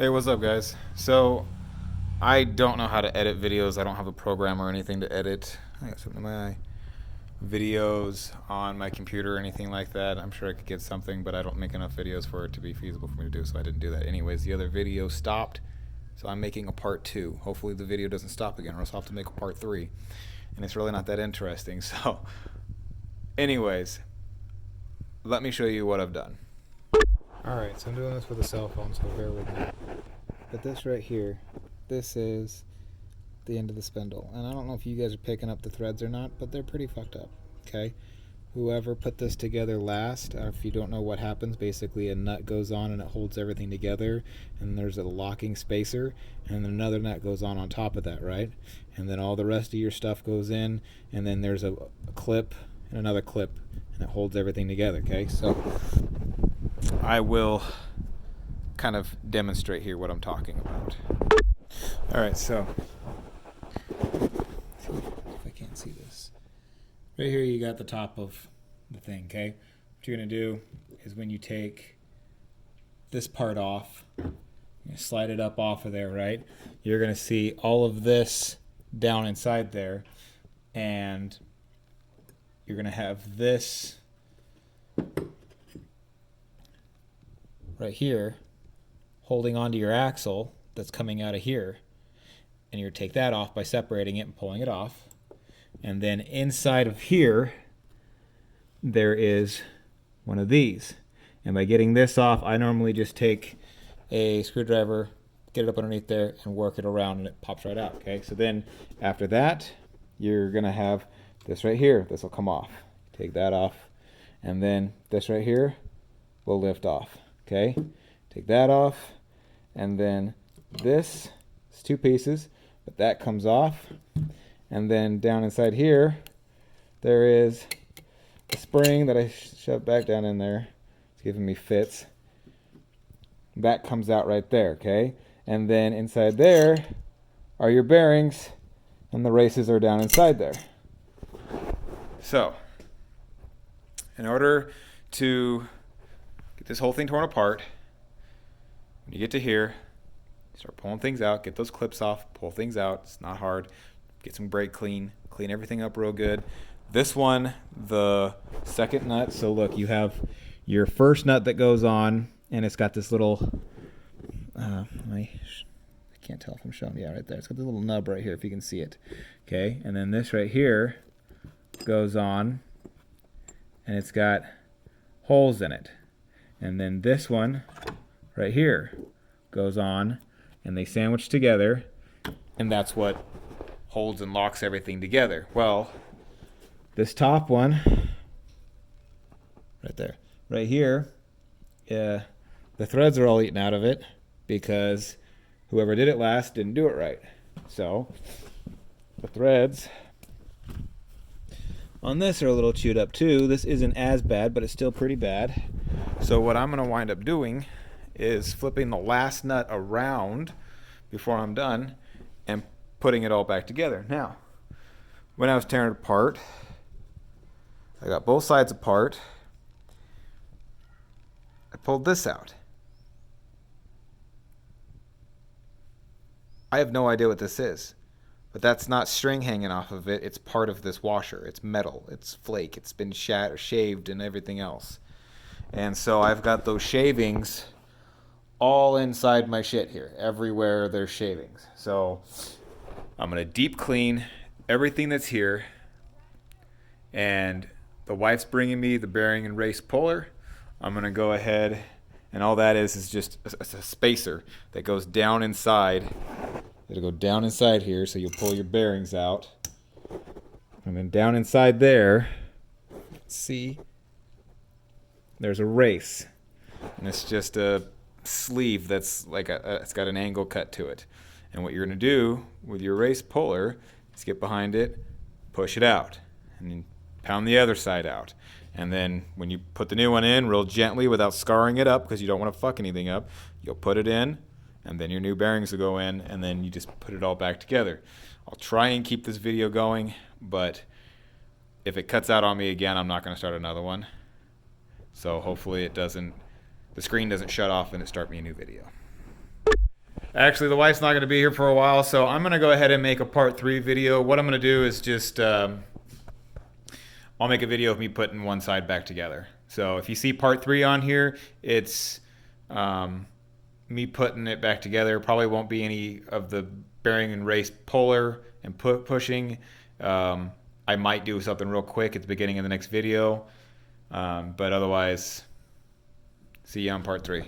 Hey, what's up, guys? So, I don't know how to edit videos. I don't have a program or anything to edit. I got something in my eye. Videos on my computer or anything like that. I'm sure I could get something, but I don't make enough videos for it to be feasible for me to do, so I didn't do that. Anyways, the other video stopped, so I'm making a part 2. Hopefully the video doesn't stop again, or else I'll have to make a part 3. And it's really not that interesting, so... Anyways, let me show you what I've done. Alright, so I'm doing this with a cell phone, so bear with me. But this right here, this is the end of the spindle. And I don't know if you guys are picking up the threads or not, but they're pretty fucked up, okay? Whoever put this together last, if you don't know what happens, basically a nut goes on and it holds everything together, and there's a locking spacer, and then another nut goes on top of that, right? And then all the rest of your stuff goes in, and then there's a clip and another clip, and it holds everything together, okay? So I will kind of demonstrate here what I'm talking about. Alright, so if I can't see this. Right here you got the top of the thing, okay? What you're going to do is when you take this part off, you slide it up off of there, right? You're going to see all of this down inside there, and you're going to have this right here holding onto your axle that's coming out of here, and you take that off by separating it and pulling it off. And then inside of here there is one of these, and by getting this off, I normally just take a screwdriver, get it up underneath there, and work it around, and it pops right out. Okay, so then after that you're gonna have this right here. This will come off. Take that off, and then this right here will lift off. Okay, take that off, and then this is 2 pieces, but that comes off. And then down inside here there is a spring that I shoved back down in there. It's giving me fits. That comes out right there, okay? And then inside there are your bearings, and the races are down inside there. So, in order to get this whole thing torn apart, when you get to here, start pulling things out, get those clips off, pull things out. It's not hard. Get some brake clean, clean everything up real good. This one, the second nut, so look, you have your first nut that goes on, and it's got this little, I can't tell if I'm showing, yeah, right there. It's got the little nub right here, if you can see it. Okay, and then this right here goes on, and it's got holes in it. And then this one right here goes on, and they sandwich together, and that's what holds and locks everything together. Well, this top one right there, right here, the threads are all eaten out of it because whoever did it last didn't do it right. So the threads on this are a little chewed up too. This isn't as bad, but it's still pretty bad. So what I'm going to wind up doing is flipping the last nut around before I'm done and putting it all back together. Now, when I was tearing it apart, I got both sides apart. I pulled this out. I have no idea what this is, but that's not string hanging off of it. It's part of this washer. It's metal. It's flake. It's been shaved and everything else. And so I've got those shavings all inside my shit here. Everywhere there's shavings. So I'm going to deep clean everything that's here. And the wife's bringing me the bearing and race puller. I'm going to go ahead, and all that is just a spacer that goes down inside. It'll go down inside here, so you'll pull your bearings out. And then down inside there, see, there's a race. And it's just a sleeve that's like it's got an angle cut to it. And what you're going to do with your race puller is get behind it, push it out, and then pound the other side out. And then when you put the new one in real gently without scarring it up, because you don't want to fuck anything up, you'll put it in, and then your new bearings will go in, and then you just put it all back together. I'll try and keep this video going, but if it cuts out on me again, I'm not going to start another one. So hopefully the screen doesn't shut off and it start me a new video. Actually, the wife's not going to be here for a while, so I'm going to go ahead and make a part 3 video. What I'm going to do is just, I'll make a video of me putting one side back together. So if you see part 3 on here, it's me putting it back together. Probably won't be any of the bearing and race puller and pushing. I might do something real quick at the beginning of the next video. But otherwise, see you on part 3.